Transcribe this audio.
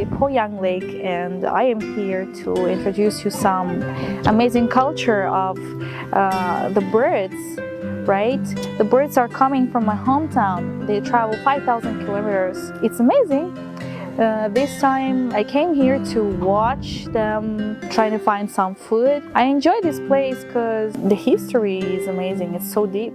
the Poyang Lake, and I am here to introduce you some amazing culture of the birds, right? The birds are coming from my hometown. They travel 5,000 kilometers. It's amazing. This time I came here to watch them trying to find some food. I enjoy this place because the history is amazing. It's so deep.